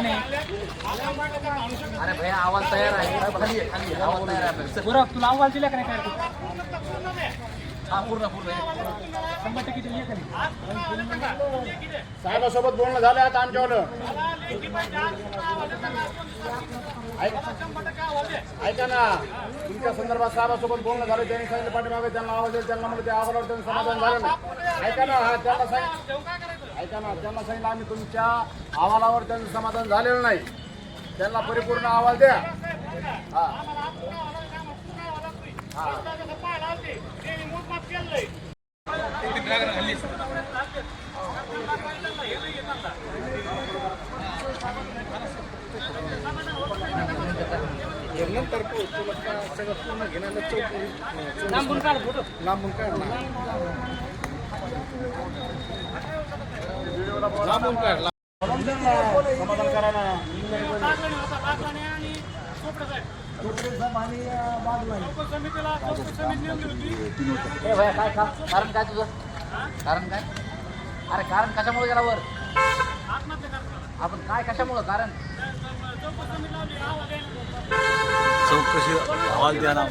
नाही? अरे भैया आवाज तयार आहे, खाली आहे, खाली आहे, आवाज तयार आहे. बरं तुला अहवाल दिला का नाही काय? हा पूर्ण पूर्ण 100% दिली का नाही? साहेबासोबत बोलणं झालं आता आमच्यावर. ऐका ना, तुमच्या संदर्भात साहेबासोबत बोलणं झालं. त्यांनी सांगितलं पाठीमागे त्यांना आवाज देईल, त्यांना म्हणजे त्या आवाजावर त्यांचं समाधान झालं नाही. ऐका ना, हा त्यांना सांगितलं, ऐका ना, त्यांना सांगितलं आम्ही तुमच्या अहवालावर त्यांचं समाधान झालेलं नाही. त्यांना परिपूर्ण अहवाल द्या. हा नंतर सगळं पूर्ण घेण्याला लांबून काढ फोटो. लांबून काढ लांबून काढ समाधान करा ना. ए भैया काय कारण काय तुझं? कारण काय? अरे कारण कशामुळे गेला वर? आपण काय कशामुळं कारण? चौकशी अहवाल द्या ना.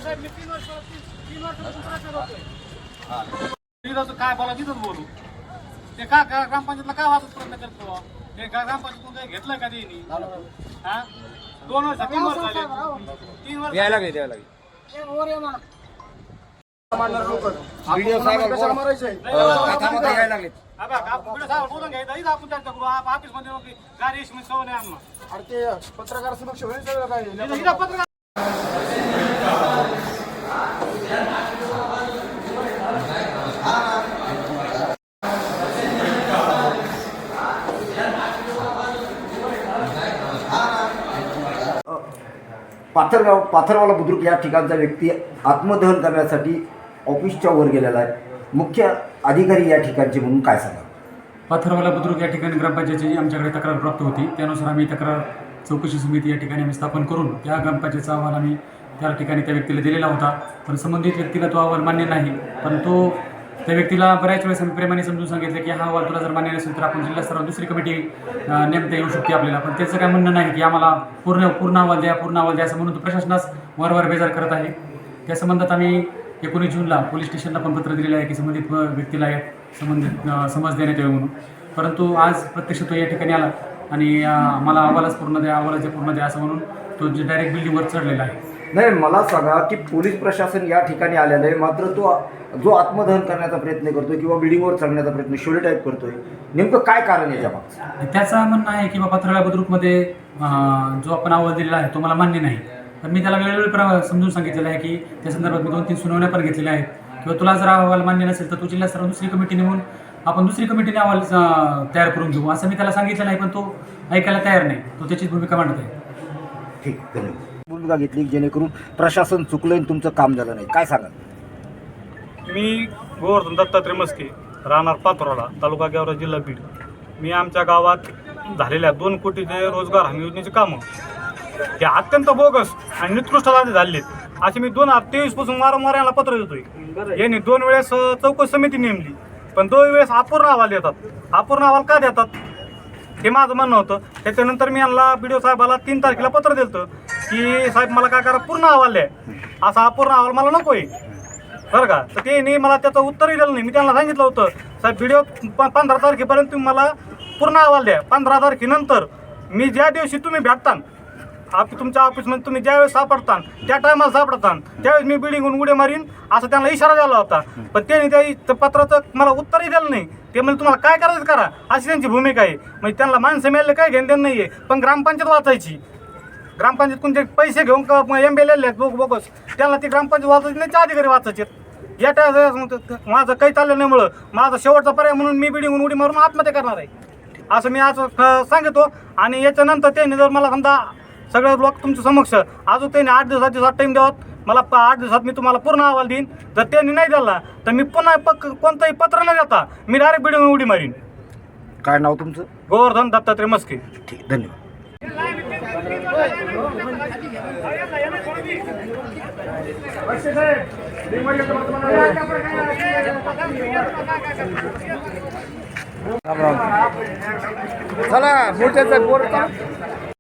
काय बोला तिथंच बोलू. ते का ग्रामपंचायतला काय वाचत प्रयत्न करतो? ते ग्रामपंचायतून काही घेतलं का त्यांनी? हा 2 वर्ष 3 वर्ष झाले. 3 वर्ष यायला लागले द्यायला लागले. व्हिडिओ साहेब कशाला मारायचे? यायला लागले. बोलून घ्यायचं इथं आपण चर्चा करू. ऑफिस मध्ये गाडी इसमी सवय नाही आणणार. अरे ते पत्रकार समक्ष होईल सगळं काय? इथं पत्रकार पाथरवाला बुद्रुक या ठिकाणचा व्यक्ती आत्मदहन करण्यासाठी ऑफिसच्या वर गेलेला आहे. मुख्य अधिकारी या ठिकाणचे म्हणून काय सांगा? पाथरवाला बुद्रुक या ठिकाणी ग्रामपंचायतीची आमच्याकडे तक्रार प्राप्त होती. त्यानुसार आम्ही तक्रार चौकशी समिती या ठिकाणी आम्ही स्थापन करून त्या ग्रामपंचायतीचा अहवाल आम्ही त्या ठिकाणी त्या व्यक्तीला दिलेला होता. पण संबंधित व्यक्तीला तो अहवाल मान्य नाही. पण तो त्या व्यक्तीला बऱ्याच वेळेस आम्ही प्रेमाने समजून सांगितलं की हा अहवाल तुला जर मान्य नसेल तर आपण जिल्हा स्तरावर दुसरी कमिटी नेमता येऊ शकते आपल्याला. पण त्याचं काय म्हणणं नाही की आम्हाला पूर्ण अहवाल द्या असं म्हणून तो प्रशासनास वारंवार बेजार करत आहे. त्या संबंधात आम्ही 19 जूनला पोलीस स्टेशनला पण पत्र दिलेलं आहे की संबंधित व्यक्तीला संबंधित समज देण्यात यावी म्हणून. परंतु आज प्रत्यक्ष तो या ठिकाणी आला आणि मला अहवालाच पूर्ण द्या असं म्हणून तो डायरेक्ट बिल्डिंगवर चढलेला आहे. नाही, मला सांगा की पोलीस प्रशासन या ठिकाणी आलेलं आहे, मात्र तो जो आत्मदहन करण्याचा प्रयत्न करतोय किंवा बिल्डिंगवर चढण्याचा प्रयत्न शोले टाईप करतोय, नेमकं काय कारण आहे याच्या? त्याचं म्हणणं आहे की बाबा पाथरवाला बुद्रुकमध्ये जो आपण अहवाल दिलेला आहे तो मला मान्य नाही. पण मी त्याला वेळोवेळी समजून सांगितलेलं आहे की त्या संदर्भात मी 2-3 सुनावण्या पण घेतलेल्या आहेत. किंवा तुला जर अहवाल मान्य नसेल तर तू जिल्हा स्तरावर दुसरी कमिटी नेमून आपण दुसरी कमिटीने अहवाल तयार करून घेऊ असं मी त्याला सांगितलं नाही. पण तो ऐकायला तयार नाही. तो त्याचीच भूमिका मांडत आहे. ठीक, धन्यवाद. भूमिका घेतली जेणेकरून प्रशासन चुकलं आणि तुमचं काम झालं नाही, काय सांगा? मी गोवर्धन दत्तात्रय मस्के, राहणार पाथरवाला, तालुका गेवरा, जिल्हा बीड. मी आमच्या गावात झालेल्या 2 कोटीचे रोजगार हमी योजनेची कामं हे अत्यंत बोगस आणि निकृष्ट झालेत असे मी 2023 पासून वारंवार याला पत्र देतोय. यांनी 2 वेळेस चौकशी समिती नेमली पण 2 वेळेस अपूर्ण अहवाल देतात. अपूर्ण अहवाल का देतात हे माझं म्हणणं होतं. त्याच्यानंतर मी यांना BDO साहेबाला 3 तारखेला पत्र दिलं की साहेब मला काय करा, पूर्ण अहवाल द्या. असा अपूर्ण अहवाल मला नको आहे बरं का. तर त्यांनी मला त्याचं उत्तरही दिलं नाही. मी त्यांना सांगितलं होतं साहेब BDO 15 तारखेपर्यंत तुम्ही मला पूर्ण अहवाल द्या. 15 तारखेनंतर मी ज्या दिवशी तुम्ही भेटता तुमच्या ऑफिसमध्ये तुम्ही ज्यावेळेस सापडता त्या टायमाला सापडता त्यावेळेस मी बिल्डिंगहून उडी मारीन असं त्यांना इशारा द्यायला होता. पण त्यांनी त्या पत्राचं मला उत्तरही दिलं नाही. ते म्हणजे तुम्हाला काय करायचं करा अशी त्यांची भूमिका आहे. म्हणजे त्यांना माणसं मिळाले काय घेणं देणं नाही आहे. पण ग्रामपंचायत वाचायची, ग्रामपंचायत कोणते पैसे घेऊन MBL बोगस त्यांना ती ग्रामपंचायत वाचायची नाही, अधिकारी वाचायचे. या माझं काही चाललं नाहीमुळं माझा शेवटचा पर्याय म्हणून मी बिल्डिंगहून उडी मारून आत्महत्या करणार आहे असं मी आज सांगतो. आणि याच्यानंतर त्यांनी जर मला समजा सगळे लोक तुमच्या समक्ष अजून त्यांनी 8 दिवसात टाईम द्यावं. मला 8 दिवसात मी तुम्हाला पूर्ण अहवाल देईन. जर त्यांनी नाही दिला तर मी पुन्हा कोणतंही पत्र न देता मी डायरेक्ट बिल्डिंग उडी मारीन. काय नाव तुमचं? गोवर्धन दत्तात्रय मस्के. ठीक, धन्यवाद. चला पुढच्या बोर्ड